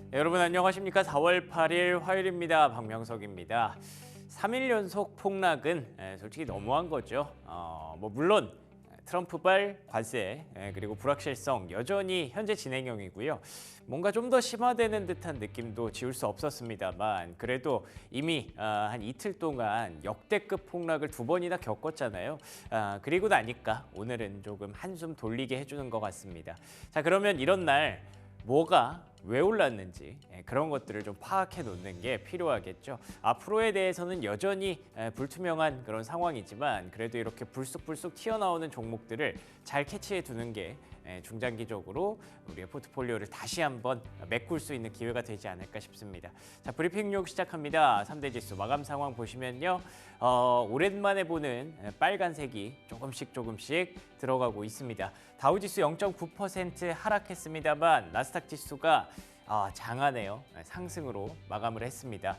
네, 여러분 안녕하십니까? 4월 8일 화요일입니다. 박명석입니다. 3일 연속 폭락은 솔직히 너무한 거죠. 물론 트럼프발 관세 그리고 불확실성 여전히 현재 진행형이고요. 뭔가 좀 더 심화되는 듯한 느낌도 지울 수 없었습니다만 그래도 이미 한 이틀 동안 역대급 폭락을 2번이나 겪었잖아요. 그리고 나니까 오늘은 조금 한숨 돌리게 해주는 것 같습니다. 자, 그러면 이런 날 뭐가 왜 올랐는지 그런 것들을 좀 파악해 놓는 게 필요하겠죠. 앞으로에 대해서는 여전히 불투명한 그런 상황이지만 그래도 이렇게 불쑥불쑥 튀어나오는 종목들을 잘 캐치해 두는 게 중장기적으로 우리의 포트폴리오를 다시 한번 메꿀 수 있는 기회가 되지 않을까 싶습니다. 자, 브리핑 뉴욕 시작합니다. 3대 지수 마감 상황 보시면요. 오랜만에 보는 빨간색이 조금씩 들어가고 있습니다. 다우지수 0.9% 하락했습니다만 나스닥 지수가 장하네요. 상승으로 마감을 했습니다.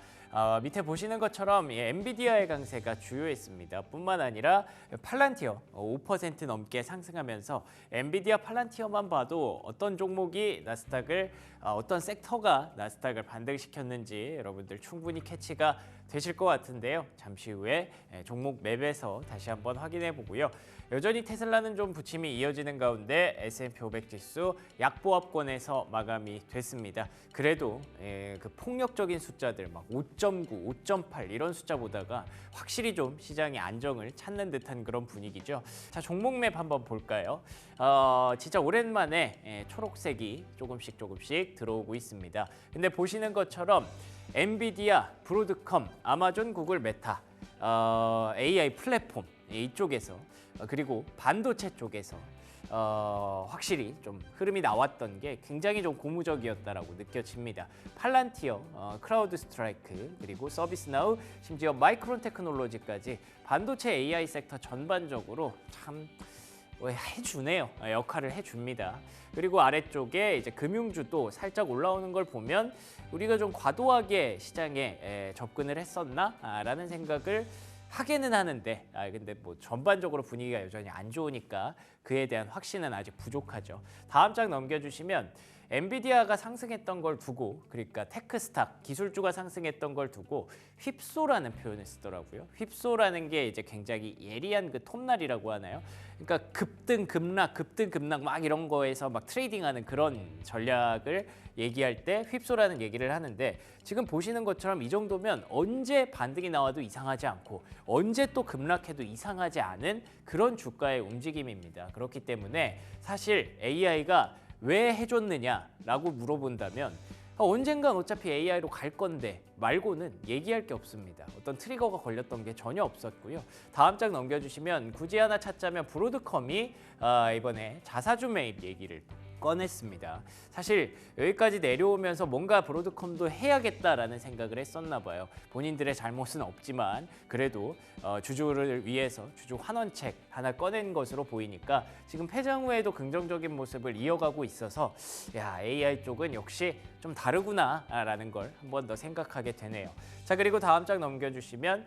밑에 보시는 것처럼 엔비디아의 강세가 주요했습니다. 뿐만 아니라 팔란티어 5% 넘게 상승하면서 엔비디아 팔란티어만 봐도 어떤 종목이 나스닥을 어떤 섹터가 나스닥을 반등시켰는지 여러분들 충분히 캐치가 되실 것 같은데요. 잠시 후에 종목 맵에서 다시 한번 확인해 보고요. 여전히 테슬라는 좀 부침이 이어지는 가운데 S&P 500 지수 약보합권에서 마감이 됐습니다. 그래도 그 폭력적인 숫자들 막 5.9, 5.8 이런 숫자보다가 확실히 좀 시장이 안정을 찾는 듯한 그런 분위기죠. 자, 종목 맵 한번 볼까요? 진짜 오랜만에 초록색이 조금씩 들어오고 있습니다. 근데 보시는 것처럼 엔비디아, 브로드컴, 아마존, 구글, 메타, AI 플랫폼 이쪽에서 그리고 반도체 쪽에서 확실히 좀 흐름이 나왔던 게 굉장히 좀 고무적이었다라고 느껴집니다. 팔란티어, 크라우드 스트라이크, 그리고 서비스나우, 심지어 마이크론 테크놀로지까지 반도체 AI 섹터 전반적으로 참 해주네요. 역할을 해줍니다. 그리고 아래쪽에 이제 금융주도 살짝 올라오는 걸 보면 우리가 좀 과도하게 시장에 접근을 했었나라는 생각을 하게는 하는데 근데 뭐 전반적으로 분위기가 여전히 안 좋으니까 그에 대한 확신은 아직 부족하죠. 다음 장 넘겨주시면 엔비디아가 상승했던 걸 두고 그러니까 테크스탁 기술주가 상승했던 걸 두고 휩소라는 표현을 쓰더라고요. 휩소라는 게 이제 굉장히 예리한 그 톱날이라고 하나요? 그러니까 급등 급락 막 이런 거에서 막 트레이딩하는 그런 전략을 얘기할 때 휩소라는 얘기를 하는데 지금 보시는 것처럼 이 정도면 언제 반등이 나와도 이상하지 않고 언제 또 급락해도 이상하지 않은 그런 주가의 움직임입니다. 그렇기 때문에 사실 AI가 왜 해줬느냐라고 물어본다면 언젠간 어차피 AI로 갈 건데 말고는 얘기할 게 없습니다. 어떤 트리거가 걸렸던 게 전혀 없었고요. 다음 장 넘겨주시면 굳이 하나 찾자면 브로드컴이 이번에 자사주 매입 얘기를 꺼냈습니다. 사실 여기까지 내려오면서 뭔가 브로드컴도 해야겠다라는 생각을 했었나 봐요. 본인들의 잘못은 없지만 그래도 주주를 위해서 주주 환원책 하나 꺼낸 것으로 보이니까 지금 패장 후에도 긍정적인 모습을 이어가고 있어서 AI 쪽은 역시 좀 다르구나라는 걸 한 번 더 생각하게 되네요. 자, 그리고 다음 장 넘겨주시면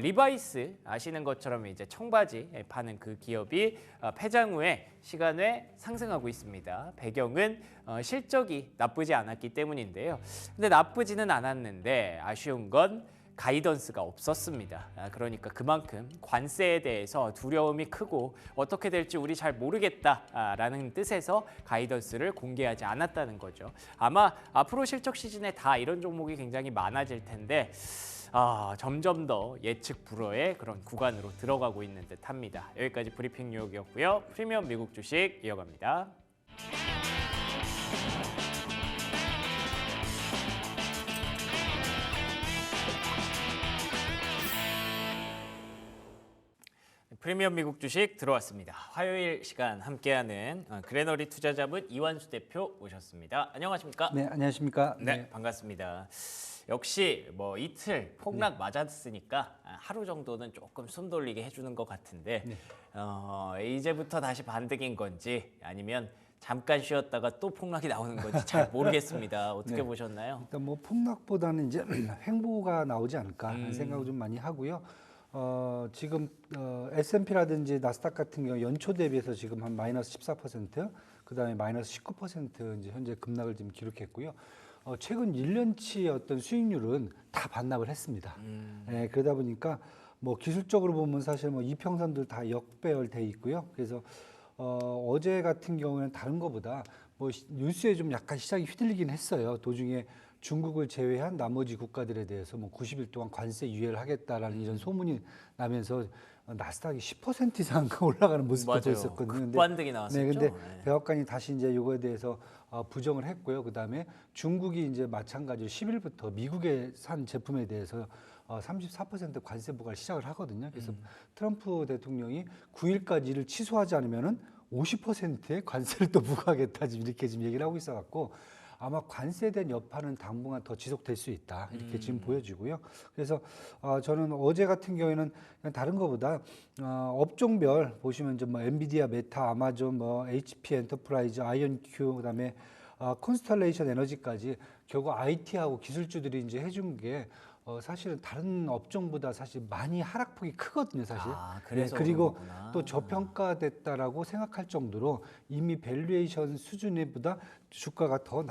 리바이스 아시는 것처럼 이제 청바지 파는 그 기업이 패장 후에 시간에 상승하고 있습니다. 배경은 실적이 나쁘지 않았기 때문인데요. 근데 나쁘지는 않았는데 아쉬운 건 가이던스가 없었습니다. 그러니까 그만큼 관세에 대해서 두려움이 크고 어떻게 될지 우리 잘 모르겠다라는 뜻에서 가이던스를 공개하지 않았다는 거죠. 아마 앞으로 실적 시즌에 다 이런 종목이 굉장히 많아질 텐데 점점 더 예측 불허의 그런 구간으로 들어가고 있는 듯합니다. 여기까지 브리핑 뉴욕이었고요. 프리미엄 미국 주식 이어갑니다. 프리미엄 미국 주식 들어왔습니다. 화요일 시간 함께하는 그레너리 투자자문 이완수 대표 모셨습니다. 안녕하십니까? 네, 안녕하십니까? 네, 반갑습니다. 역시 뭐 이틀 폭락 맞았으니까 하루 정도는 조금 숨 돌리게 해주는 것 같은데 이제부터 다시 반등인 건지 아니면 잠깐 쉬었다가 또 폭락이 나오는 건지 잘 모르겠습니다. 어떻게 보셨나요? 일단 뭐 폭락보다는 이제 횡보가 나오지 않을까 하는 생각을 좀 많이 하고요. 지금 S&P라든지 나스닥 같은 경우 연초 대비해서 지금 한 마이너스 14%, 그다음에 마이너스 19% 이제 현재 급락을 지금 기록했고요. 최근 1년치 어떤 수익률은 다 반납을 했습니다. 예, 그러다 보니까 뭐 기술적으로 보면 사실 뭐 이평선들 다 역배열돼 있고요. 그래서 어제 같은 경우에는 다른 것보다 뭐 뉴스에 좀 약간 시장이 휘둘리긴 했어요. 도중에 중국을 제외한 나머지 국가들에 대해서 뭐 90일 동안 관세 유예를 하겠다라는 이런 소문이 나면서 나스닥이 10% 이상 올라가는 모습도 맞아요. 보였었거든요. 급반등이 나왔었죠. 네, 근데 네. 백악관이 다시 이제 이거에 대해서 부정을 했고요. 그다음에 중국이 이제 마찬가지로 10일부터 미국에 산 제품에 대해서 34% 관세 부과를 시작을 하거든요. 그래서 트럼프 대통령이 9일까지 이를 취소하지 않으면은 50%의 관세를 또 부과하겠다 지금 이렇게 지금 얘기를 하고 있어갖고 아마 관세에 대한 여파는 당분간 더 지속될 수 있다 이렇게 지금 보여지고요. 그래서 저는 어제 같은 경우에는 그냥 다른 것보다 업종별 보시면 이제 뭐 엔비디아, 메타, 아마존, 뭐 HP 엔터프라이즈, 아이언큐 그다음에 콘스텔레이션 에너지까지 결국 IT하고 기술주들이 이제 해준 게 사실은 다른 업종보다 사실 많이 하락폭이 크거든요, 사실. 그래서 그리고 그런 거구나. 또 저평가됐다라고 생각할 정도로 이미 밸류에이션 수준보다 주가가 더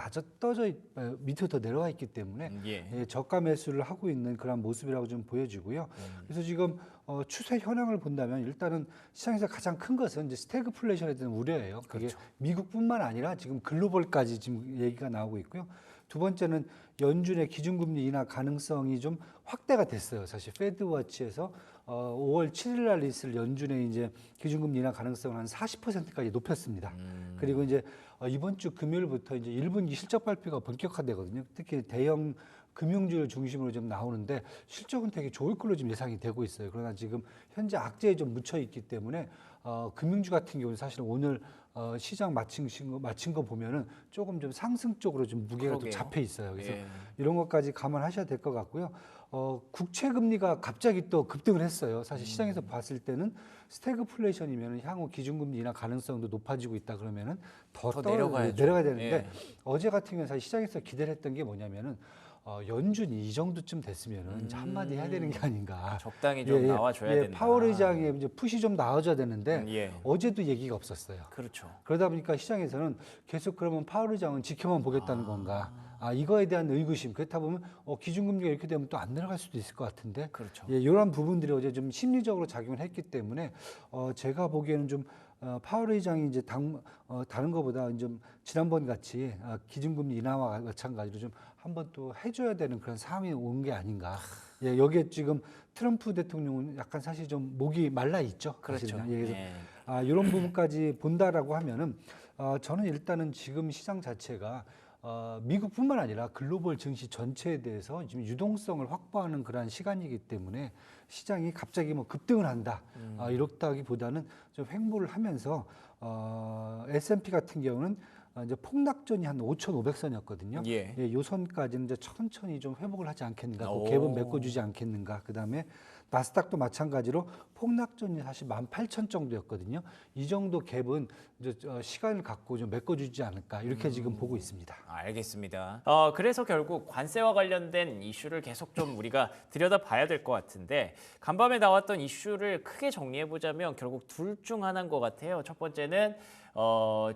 밑으로 더 내려와 있기 때문에 예. 저가 매수를 하고 있는 그런 모습이라고 좀 보여지고요. 그래서 지금 추세 현황을 본다면 일단은 시장에서 가장 큰 것은 이제 스태그플레이션에 대한 우려예요. 그게 미국뿐만 아니라 지금 글로벌까지 지금 얘기가 나오고 있고요. 두 번째는 연준의 기준금리 인하 가능성이 좀 확대가 됐어요. 사실 패드워치에서 5월 7일 날 있을 연준의 이제 기준금리 인하 가능성을 한 40%까지 높였습니다. 그리고 이제 이번 주 금요일부터 이제 1분기 실적 발표가 본격화되거든요. 특히 대형 금융주를 중심으로 좀 나오는데 실적은 되게 좋을 걸로 지금 예상이 되고 있어요. 그러나 지금 현재 악재에 좀 묻혀 있기 때문에 금융주 같은 경우는 사실 오늘 시장 마친 거 보면은 조금 좀 상승 쪽으로 좀 무게가 좀 그러게요. 잡혀 있어요. 그래서 예. 이런 것까지 감안하셔야 될 것 같고요. 국채 금리가 갑자기 또 급등을 했어요. 사실 시장에서 봤을 때는 스태그플레이션이면 향후 기준금리 인하 가능성도 높아지고 있다 그러면은 더 내려가야죠. 내려가야 되는데 예. 어제 같은 경우는 사실 시장에서 기대를 했던 게 뭐냐면은 연준이 이 정도쯤 됐으면은 이제 한마디 해야 되는 게 아닌가. 적당히 좀 나와줘야 된다. 파월 의장의 이제 푸시 좀 나와줘야 되는데 예. 어제도 얘기가 없었어요. 그렇죠. 그러다 보니까 시장에서는 계속 그러면 파월 의장은 지켜만 보겠다는 건가? 이거에 대한 의구심. 그렇다 보면 기준금리가 이렇게 되면 또 안 내려갈 수도 있을 것 같은데. 그렇죠. 이런 부분들이 어제 좀 심리적으로 작용을 했기 때문에 제가 보기에는 좀 파월 의장이 이제 다른 것보다 좀 지난번 같이 기준금리 인하와 마찬가지로 좀 한번 또 해줘야 되는 그런 상황이 온 게 아닌가. 여기에 지금 트럼프 대통령은 약간 사실 좀 목이 말라 있죠. 그렇죠. 사실은. 그래서 예. 이런 부분까지 본다라고 하면은 저는 일단은 지금 시장 자체가 미국뿐만 아니라 글로벌 증시 전체에 대해서 지금 유동성을 확보하는 그러한 시간이기 때문에 시장이 갑자기 뭐 급등을 한다 이렇다기보다는 좀 횡보를 하면서 S&P 같은 경우는 이제 폭락전이 한 5,500선이었거든요. 예. 요 선까지는 이제 천천히 좀 회복을 하지 않겠는가, 오. 그 갭은 메꿔주지 않겠는가. 그 다음에 나스닥도 마찬가지로 폭락전이 사실 18,000 정도였거든요. 이 정도 갭은 이제 시간을 갖고 좀 메꿔주지 않을까 이렇게 지금 보고 있습니다. 알겠습니다. 그래서 결국 관세와 관련된 이슈를 계속 좀 우리가 들여다봐야 될 것 같은데 간밤에 나왔던 이슈를 크게 정리해보자면 결국 둘 중 하나인 것 같아요. 첫 번째는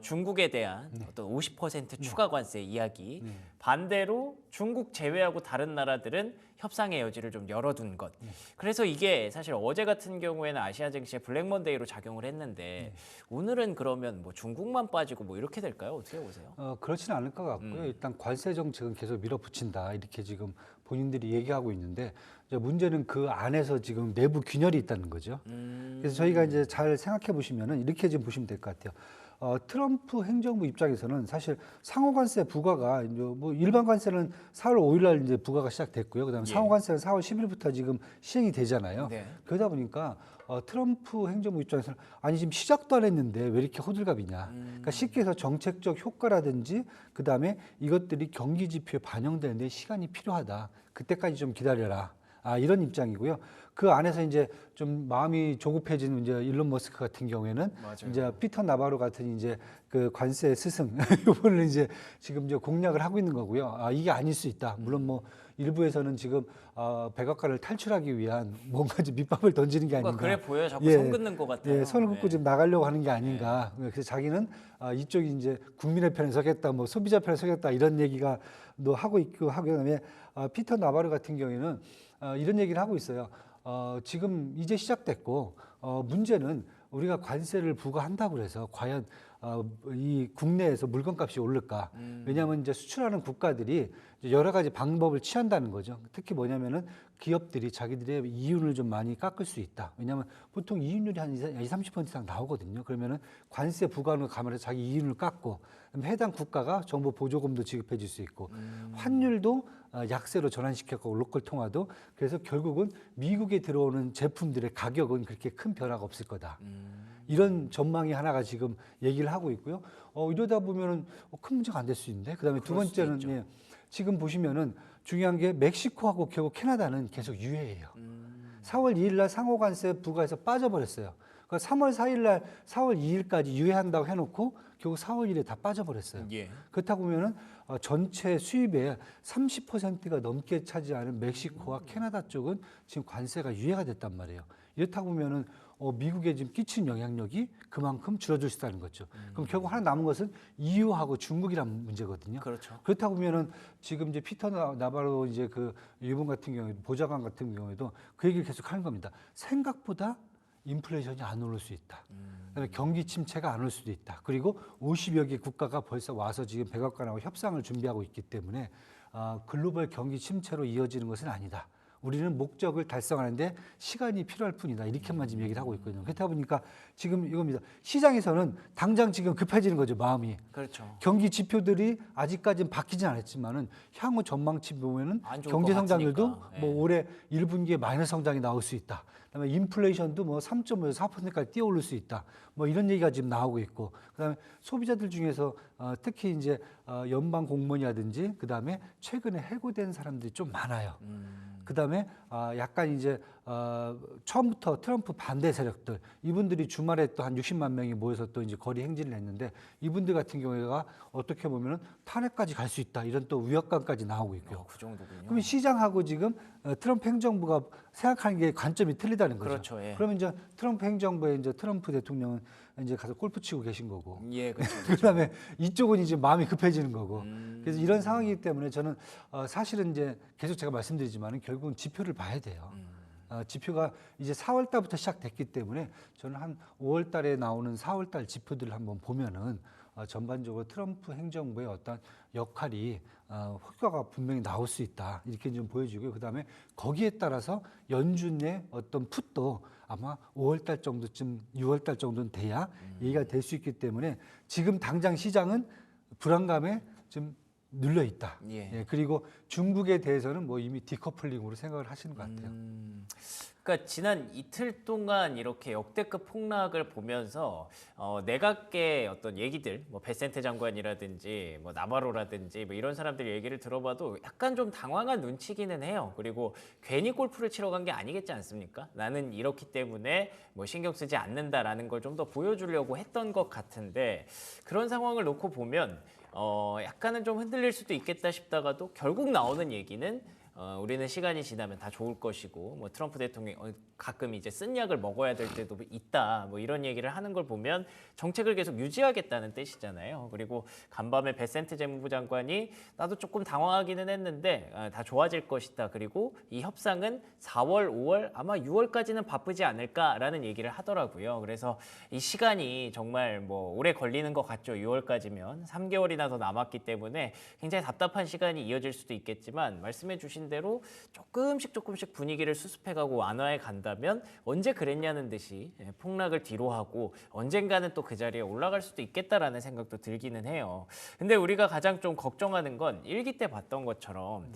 중국에 대한 어떤 50% 추가 관세 이야기. 반대로 중국 제외하고 다른 나라들은 협상의 여지를 좀 열어둔 것. 그래서 이게 사실 어제 같은 경우에는 아시아 증시에 블랙먼데이로 작용을 했는데 오늘은 그러면 뭐 중국만 빠지고 뭐 이렇게 될까요? 어떻게 보세요? 그렇지는 않을 것 같고요. 일단 관세 정책은 계속 밀어붙인다 이렇게 지금 본인들이 얘기하고 있는데 이제 문제는 그 안에서 지금 내부 균열이 있다는 거죠. 그래서 저희가 이제 잘 생각해 보시면은 이렇게 좀 보시면 될 것 같아요. 트럼프 행정부 입장에서는 사실 상호관세 부과가 이제 뭐 일반 관세는 4월 5일 날 이제 부과가 시작됐고요. 그다음에 예. 상호관세는 4월 10일부터 지금 시행이 되잖아요. 네. 그러다 보니까 트럼프 행정부 입장에서는 아니 지금 시작도 안 했는데 왜 이렇게 호들갑이냐. 그러니까 쉽게 해서 정책적 효과라든지 그다음에 이것들이 경기 지표에 반영되는데 시간이 필요하다. 그때까지 좀 기다려라. 이런 입장이고요. 그 안에서 이제 좀 마음이 조급해진 이제 일론 머스크 같은 경우에는 맞아요. 이제 피터 나바로 같은 이제 그 관세 스승 이분을 이제 지금 이제 공략을 하고 있는 거고요. 아, 이게 아닐 수 있다. 물론 뭐 일부에서는 지금 백악관을 탈출하기 위한 뭔가 이제 밑밥을 던지는 게 아닌가. 그래 보여요. 자꾸 선 긋는 것 같아요. 예, 선을 긋고 네. 지금 나가려고 하는 게 아닌가. 그래서 자기는 이쪽이 이제 국민의 편에 서겠다, 뭐 소비자 편에 서겠다 이런 얘기가 또 하고 있고 하고 그다음에 피터 나바로 같은 경우에는 이런 얘기를 하고 있어요. 지금 이제 시작됐고 문제는 우리가 관세를 부과한다고 해서 과연 이 국내에서 물건값이 오를까? 왜냐하면 이제 수출하는 국가들이 이제 여러 가지 방법을 취한다는 거죠. 특히 뭐냐면은 기업들이 자기들의 이윤을 좀 많이 깎을 수 있다. 왜냐하면 보통 이윤율이 한 20-30% 이상 나오거든요. 그러면은 관세 부과하는 걸 감안해서 자기 이윤을 깎고 그다음에 해당 국가가 정부 보조금도 지급해 줄 수 있고 환율도 약세로 전환시켰고 로컬 통화도 그래서 결국은 미국에 들어오는 제품들의 가격은 그렇게 큰 변화가 없을 거다. 이런 전망이 하나가 지금 얘기를 하고 있고요. 이러다 보면은 큰 문제가 안 될 수 있는데. 그다음에 두 번째는 예, 지금 보시면은 중요한 게 멕시코하고 결국 캐나다는 계속 유예예요. 4월 2일 날 상호관세 부과해서 빠져버렸어요. 그러니까 3월 4일 날 4월 2일까지 유예한다고 해놓고 결국 4월 1일에 다 빠져버렸어요. 예. 그렇다 보면은 전체 수입의 30%가 넘게 차지하는 멕시코와 캐나다 쪽은 지금 관세가 유예가 됐단 말이에요. 이렇다 보면은 미국에 지금 끼친 영향력이 그만큼 줄어들 수 있다는 거죠. 그럼 결국 하나 남은 것은 EU하고 중국이란 문제거든요. 그렇죠. 그렇다 보면은 지금 이제 피터 나바로 이제 그 일본 같은 경우에 보좌관 같은 경우에도 그 얘기를 계속 하는 겁니다. 생각보다 인플레이션이 안 오를 수 있다. 그다음에 경기 침체가 안 올 수도 있다. 그리고 50여 개 국가가 벌써 와서 지금 백악관하고 협상을 준비하고 있기 때문에 글로벌 경기 침체로 이어지는 것은 아니다. 우리는 목적을 달성하는데 시간이 필요할 뿐이다. 이렇게만 지금 얘기를 하고 있거든요. 그렇다 보니까 지금 이겁니다. 시장에서는 당장 지금 급해지는 거죠, 마음이. 그렇죠. 경기 지표들이 아직까지는 바뀌진 않았지만은 향후 전망치 보면은 안 좋을 경제 것 성장률도 같으니까. 뭐 예. 올해 1분기에 마이너스 성장이 나올 수 있다. 그다음에 인플레이션도 뭐 3.5에서 4%까지 뛰어오를 수 있다. 뭐 이런 얘기가 지금 나오고 있고, 그다음에 소비자들 중에서 특히 이제 연방 공무원이라든지 그다음에 최근에 해고된 사람들이 좀 많아요. 그다음에 약간 이제 처음부터 트럼프 반대 세력들 이분들이 주말에 또 한 60만 명이 모여서 또 이제 거리 행진을 했는데 이분들 같은 경우가 어떻게 보면은 탄핵까지 갈 수 있다 이런 또 위협감까지 나오고 있고요. 그 정도군요. 그러면 시장하고 지금 트럼프 행정부가 생각하는 게 관점이 틀리다는 거죠. 그렇죠. 예. 그러면 이제 트럼프 행정부에 이제 트럼프 대통령은 이제 가서 골프 치고 계신 거고, 예, 그렇죠. 그다음에 이쪽은 이제 마음이 급해지는 거고. 그래서 이런 상황이기 때문에 저는 사실은 이제 계속 제가 말씀드리지만은 결국은 지표를 봐야 돼요. 지표가 이제 4월 달부터 시작됐기 때문에 저는 한 5월 달에 나오는 4월 달 지표들을 한번 보면은 전반적으로 트럼프 행정부의 어떤 역할이 효과가 분명히 나올 수 있다 이렇게 좀 보여지고요. 그다음에 거기에 따라서 연준의 어떤 풋도 아마 5월 달 정도쯤 6월 달 정도는 돼야 얘기가 될 수 있기 때문에 지금 당장 시장은 불안감에 좀 눌려 있다. 예. 그리고 중국에 대해서는 뭐 이미 디커플링으로 생각을 하시는 것 같아요. 그러니까 지난 이틀 동안 이렇게 역대급 폭락을 보면서 내각계 어떤 얘기들, 뭐 베센테 장관이라든지 뭐 나바로라든지 뭐 이런 사람들 얘기를 들어봐도 약간 좀 당황한 눈치기는 해요. 그리고 괜히 골프를 치러 간 게 아니겠지 않습니까? 나는 이렇기 때문에 뭐 신경 쓰지 않는다라는 걸 좀 더 보여주려고 했던 것 같은데 그런 상황을 놓고 보면 약간은 좀 흔들릴 수도 있겠다 싶다가도 결국 나오는 얘기는 우리는 시간이 지나면 다 좋을 것이고 뭐 트럼프 대통령이 가끔 이제 쓴 약을 먹어야 될 때도 있다 뭐 이런 얘기를 하는 걸 보면 정책을 계속 유지하겠다는 뜻이잖아요. 그리고 간밤에 베센트 재무부 장관이 나도 조금 당황하기는 했는데 다 좋아질 것이다. 그리고 이 협상은 4월, 5월 아마 6월까지는 바쁘지 않을까라는 얘기를 하더라고요. 그래서 이 시간이 정말 뭐 오래 걸리는 것 같죠. 6월까지면 3개월이나 더 남았기 때문에 굉장히 답답한 시간이 이어질 수도 있겠지만 말씀해 주신 대로 조금씩 분위기를 수습해가고 완화해 간다면 언제 그랬냐는 듯이 폭락을 뒤로 하고 언젠가는 또 그 자리에 올라갈 수도 있겠다라는 생각도 들기는 해요. 근데 우리가 가장 좀 걱정하는 건 1기 때 봤던 것처럼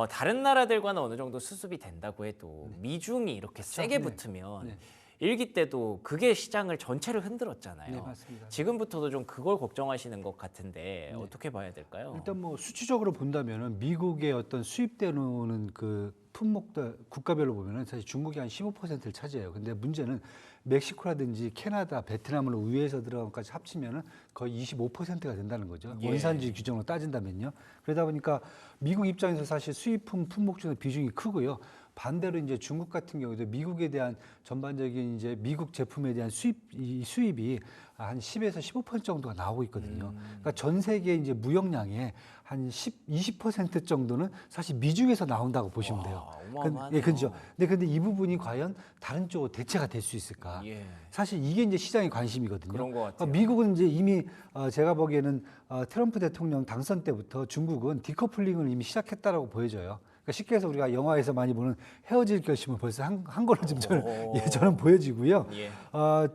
다른 나라들과는 어느 정도 수습이 된다고 해도 미중이 이렇게 세게 붙으면 일기 때도 그게 시장을 전체를 흔들었잖아요. 네, 맞습니다. 지금부터도 좀 그걸 걱정하시는 것 같은데 어떻게 봐야 될까요? 일단 뭐 수치적으로 본다면은 미국의 어떤 수입되는 그 품목들 국가별로 보면은 사실 중국이 한 15%를 차지해요. 근데 문제는 멕시코라든지 캐나다, 베트남을 우회해서 들어간 것까지 합치면은 거의 25%가 된다는 거죠. 예. 원산지 규정으로 따진다면요. 그러다 보니까 미국 입장에서 사실 수입품 품목 중에 비중이 크고요. 반대로 이제 중국 같은 경우도 미국에 대한 전반적인 이제 미국 제품에 대한 수입이 한 10에서 15% 정도가 나오고 있거든요. 그러니까 전 세계 이제 무역량의 한 20% 정도는 사실 미중에서 나온다고 보시면 돼요. 어마어마하네요. 예, 그렇죠. 근데 이 부분이 과연 다른 쪽으로 대체가 될 수 있을까? 예. 사실 이게 이제 시장의 관심이거든요. 그런 것 같아요. 미국은 이제 이미 제가 보기에는 트럼프 대통령 당선 때부터 중국은 디커플링을 이미 시작했다라고 보여져요. 그러니까 쉽게 해서 우리가 영화에서 많이 보는 헤어질 결심을 벌써 한 걸로 좀 저는 보여지고요. 예.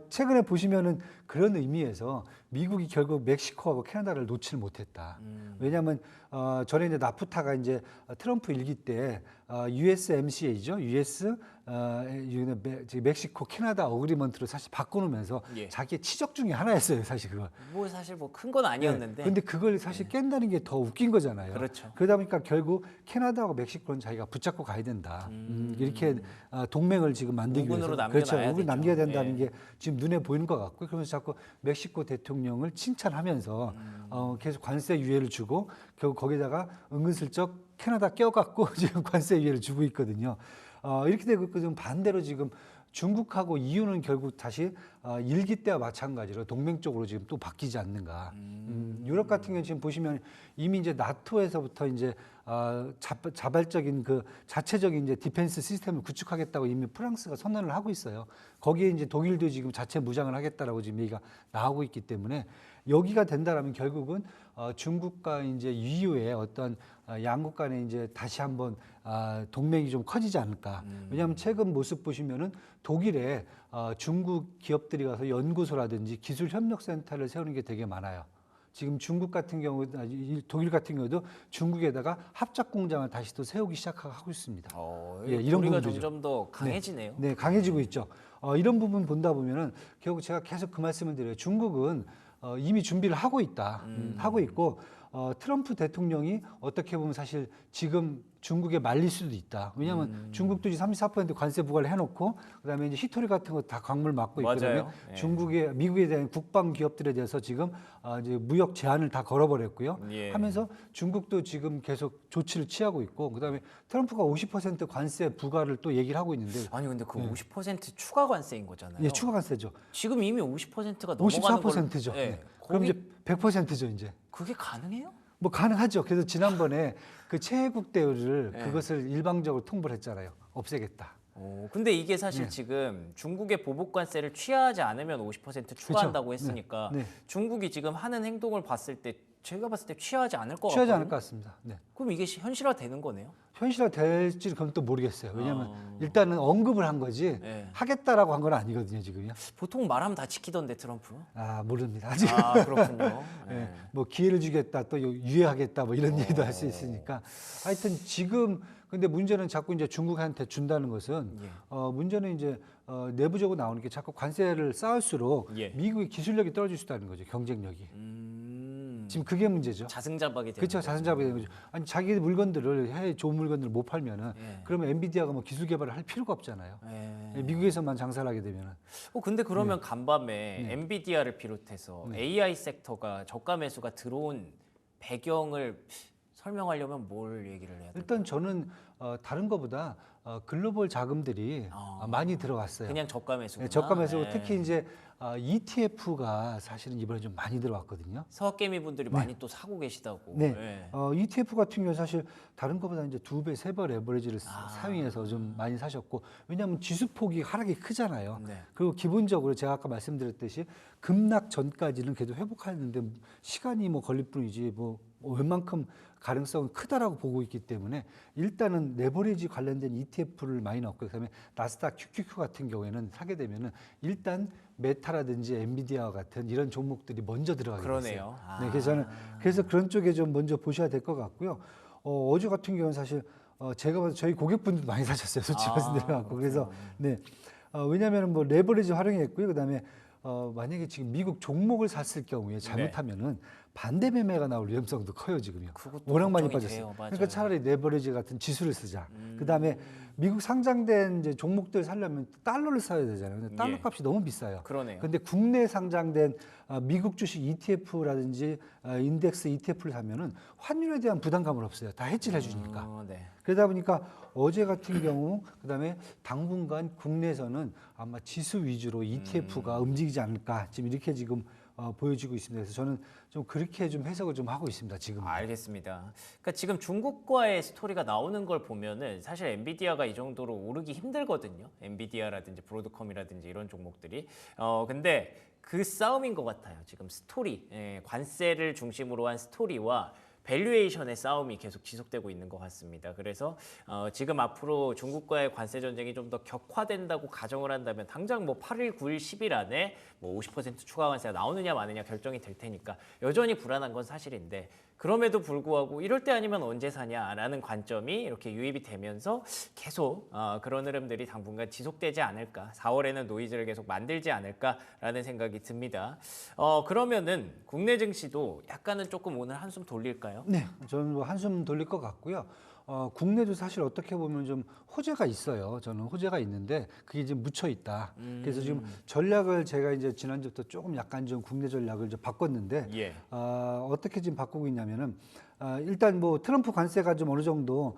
최근에 보시면은 그런 의미에서 미국이 결국 멕시코하고 캐나다를 놓지를 못했다. 왜냐하면 전에 이제 나프타가 이제 트럼프 일기 때 USMCA죠, US 멕시코 캐나다 어그리먼트로 사실 바꿔놓으면서 예. 자기의 치적 중에 하나였어요, 사실 그거. 뭐 사실 뭐 큰 건 아니었는데. 근데 그걸 사실 깬다는 게 더 웃긴 거잖아요. 그렇죠. 그러다 보니까 결국 캐나다하고 멕시코는 자기가 붙잡고 가야 된다. 이렇게 동맹을 지금 만들기 우군으로 위해서 남겨놔야 그렇죠. 우군 되죠. 남겨야 된다는 예. 게 지금 눈에 보이는 것 같고, 그러면서 자꾸 멕시코 대통령을 칭찬하면서 계속 관세 유예를 주고 결국 거기다가 은근슬쩍 캐나다 껴갖고 지금 관세 유예를 주고 있거든요. 이렇게 되고 있고 좀 반대로 지금 중국하고 EU는 결국 다시 일기 때와 마찬가지로 동맹 쪽으로 지금 또 바뀌지 않는가. 유럽 같은 경우는 지금 보시면 이미 이제 나토에서부터 이제 자발적인 그 자체적인 이제 디펜스 시스템을 구축하겠다고 이미 프랑스가 선언을 하고 있어요. 거기에 이제 독일도 지금 자체 무장을 하겠다라고 지금 얘기가 나오고 있기 때문에 여기가 된다라면 결국은 중국과 이제 EU의 어떤 양국 간에 이제 다시 한번 동맹이 좀 커지지 않을까. 왜냐하면 최근 모습 보시면은 독일에 중국 기업들이 가서 연구소라든지 기술 협력 센터를 세우는 게 되게 많아요. 지금 중국 같은 경우, 독일 같은 경우도 중국에다가 합작 공장을 다시 또 세우기 시작하고 있습니다. 예, 이런 우리가 부분들이죠. 점점 더 강해지네요. 네, 강해지고 있죠. 이런 부분 본다 보면은 결국 제가 계속 그 말씀을 드려요. 중국은 이미 준비를 하고 있다. 하고 있고 트럼프 대통령이 어떻게 보면 사실 지금 중국에 말릴 수도 있다. 왜냐하면 중국도 이제 34% 관세 부과를 해놓고 그다음에 이제 히토리 같은 거 다 광물 막고 있고 그다음에 맞아요. 예. 중국의 미국에 대한 국방 기업들에 대해서 지금 이제 무역 제한을 다 걸어버렸고요. 예. 하면서 중국도 지금 계속 조치를 취하고 있고 그다음에 트럼프가 50% 관세 부과를 또 얘기를 하고 있는데 아니 근데 그 50% 추가 관세인 거잖아요. 예, 추가 관세죠. 지금 이미 50%가 넘어가는 54%죠. 걸로. 예. 그럼 거기 이제 100%죠, 이제. 그게 가능해요? 뭐 가능하죠. 그래서 지난번에 그 최애국 대우를 네. 그것을 일방적으로 통보를 했잖아요. 없애겠다. 근데 이게 사실 지금 중국의 보복 관세를 취하지 않으면 50% 추가한다고 그렇죠. 했으니까 네. 중국이 지금 하는 행동을 봤을 때 제가 봤을 때 취하지 않을 것 취하지 같거든요. 않을 것 같습니다. 네. 그럼 이게 현실화되는 거네요? 현실화 될지 그건 또 모르겠어요. 왜냐하면 일단은 언급을 한 거지 네. 하겠다라고 한 건 아니거든요, 지금요. 보통 말하면 다 지키던데 트럼프. 모릅니다. 아직 그렇군요. 예, 뭐 기회를 주겠다, 또 유예하겠다, 뭐 이런 얘기도 할 수 있으니까. 하여튼 지금 근데 문제는 자꾸 이제 중국한테 준다는 것은 문제는 이제 내부적으로 나오는 게 자꾸 관세를 쌓을수록 예. 미국의 기술력이 떨어질 수 있다는 거죠, 경쟁력이. 지금 그게 문제죠. 자승자박이 되는 그렇죠. 거죠. 자선자박이 되는 거죠. 아니 자기 물건들을 해외 좋은 물건들을 못 팔면은 예. 그러면 엔비디아가 뭐 기술 개발을 할 필요가 없잖아요. 예. 미국에서만 장사를 하게 되면은. 근데 그러면 간밤에 엔비디아를 비롯해서 AI 섹터가 저가 매수가 들어온 배경을 설명하려면 뭘 얘기를 해야 될까요? 일단 저는 다른 것보다 글로벌 자금들이 많이 들어왔어요. 그냥 저가 매수구나. 네, 저가 매수 예. 특히 이제 ETF가 사실은 이번에 좀 많이 들어왔거든요. 서학개미 분들이 많이 또 사고 계시다고. 네. 예. ETF 같은 경우 사실 다른 것보다 이제 2배, 3배 레버리지를 사용해서 좀 많이 사셨고 왜냐하면 지수폭이 하락이 크잖아요. 네. 그리고 기본적으로 제가 아까 말씀드렸듯이 급락 전까지는 계속 회복하는데 시간이 뭐 걸릴 뿐이지 뭐 웬만큼 가능성은 크다라고 보고 있기 때문에 일단은 레버리지 관련된 ETF를 많이 넣고 그다음에 나스닥 QQQ 같은 경우에는 사게 되면은 일단 메타라든지 엔비디아와 같은 이런 종목들이 먼저 들어가게 됐어요. 그러네요. 네, 그래서 저는 그래서 그런 쪽에 좀 먼저 보셔야 될 것 같고요. 어제 같은 경우는 사실 제가 봐도 저희 고객분들도 많이 사셨어요. 솔직히 말씀드려갖고 그래서 네. 왜냐하면 뭐 레버리지 활용했고요. 그다음에 만약에 지금 미국 종목을 샀을 경우에 잘못하면은 반대 매매가 나올 위험성도 커요 지금요. 그것도 워낙 많이 걱정이 빠졌어요. 돼요. 그러니까 맞아요. 차라리 레버리지 같은 지수를 쓰자. 그다음에 미국 상장된 이제 종목들 사려면 달러를 사야 되잖아요. 근데 달러 예. 값이 너무 비싸요. 그러네요. 근데 국내 상장된 미국 주식 ETF라든지 인덱스 ETF를 사면은 환율에 대한 부담감은 없어요. 다 해지를 해주니까. 네. 그러다 보니까 어제 같은 경우 그다음에 당분간 국내에서는 아마 지수 위주로 ETF가 움직이지 않을까 지금 이렇게 지금 보여지고 있습니다. 그래서 저는 좀 그렇게 좀 해석을 좀 하고 있습니다. 지금. 알겠습니다. 그러니까 지금 중국과의 스토리가 나오는 걸 보면은 사실 엔비디아가 이 정도로 오르기 힘들거든요. 엔비디아라든지 브로드컴이라든지 이런 종목들이. 근데 그 싸움인 것 같아요. 지금 스토리, 관세를 중심으로 한 스토리와 밸류에이션의 싸움이 계속 지속되고 있는 것 같습니다. 그래서 지금 앞으로 중국과의 관세 전쟁이 좀 더 격화된다고 가정을 한다면 당장 뭐 8일, 9일, 10일 안에 뭐 50% 추가 관세가 나오느냐 마느냐 결정이 될 테니까 여전히 불안한 건 사실인데 그럼에도 불구하고 이럴 때 아니면 언제 사냐라는 관점이 이렇게 유입이 되면서 계속 그런 흐름들이 당분간 지속되지 않을까 4월에는 노이즈를 계속 만들지 않을까라는 생각이 듭니다. 그러면은 국내 증시도 약간은 조금 오늘 한숨 돌릴까요? 네, 저는 뭐 한숨 돌릴 것 같고요. 국내도 사실 어떻게 보면 좀 호재가 있어요. 저는 호재가 있는데 그게 이제 묻혀 있다. 그래서 지금 전략을 제가 이제 지난주부터 조금 약간 좀 국내 전략을 좀 바꿨는데 예. 어떻게 지금 바꾸고 있냐면은 일단 뭐 트럼프 관세가 좀 어느 정도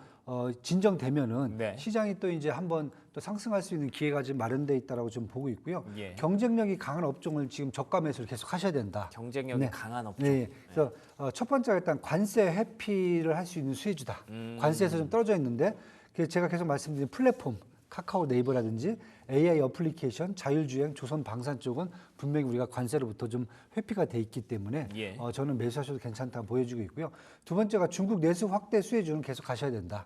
진정되면은 네. 시장이 또 이제 한번 또 상승할 수 있는 기회가 지금 마련돼 있다라고 좀 보고 있고요. 예. 경쟁력이 강한 업종을 지금 저가 매수를 계속 하셔야 된다. 경쟁력이 네. 강한 업종. 네. 그래서 첫 번째가 일단 관세 회피를 할 수 있는 수혜주다. 관세에서 좀 떨어져 있는데 그래서 제가 계속 말씀드린 플랫폼 카카오 네이버라든지 AI 어플리케이션, 자율주행, 조선 방산 쪽은 분명히 우리가 관세로부터 좀 회피가 돼 있기 때문에 예. 저는 매수하셔도 괜찮다 보여주고 있고요. 두 번째가 중국 내수 확대 수혜주는 계속 가셔야 된다.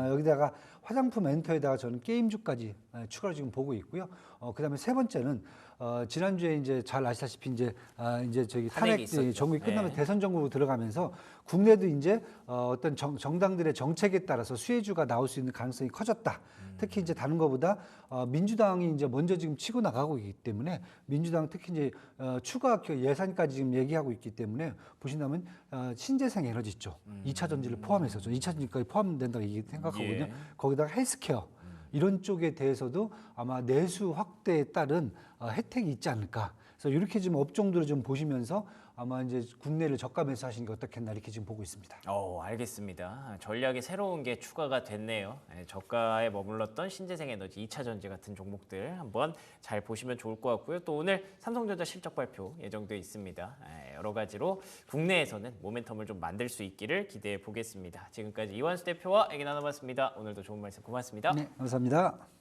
여기다가 화장품 엔터에다가 저는 게임주까지 추가로 지금 보고 있고요. 그다음에 세 번째는 지난주에 이제 잘 아시다시피 이제 저기 탄핵이 탄핵 있었죠. 정국이 끝나면 네. 대선 정국으로 들어가면서 국내도 이제 어떤 정당들의 정책에 따라서 수혜주가 나올 수 있는 가능성이 커졌다. 특히 이제 다른 것보다 민주당이 이제 먼저 지금 치고 나가고 있기 때문에 민주당 특히 이제 추가 예산까지 지금 얘기하고 있기 때문에 보신다면 신재생 에너지 쪽 2차 전지를 포함해서 2차 전지까지 포함된다고 생각하거든요. 예. 거기다가 헬스케어 이런 쪽에 대해서도 아마 내수 확대에 따른 혜택이 있지 않을까. 그래서 이렇게 지금 업종들을 좀 보시면서 아마 이제 국내를 저가 매수하시는 게 어떻겠나 이렇게 지금 보고 있습니다. 알겠습니다. 전략이 새로운 게 추가가 됐네요. 저가에 머물렀던 신재생 에너지, 2차 전지 같은 종목들 한번 잘 보시면 좋을 것 같고요. 또 오늘 삼성전자 실적 발표 예정돼 있습니다. 여러 가지로 국내에서는 모멘텀을 좀 만들 수 있기를 기대해 보겠습니다. 지금까지 이완수 대표와 얘기 나눠봤습니다. 오늘도 좋은 말씀 고맙습니다. 네, 감사합니다.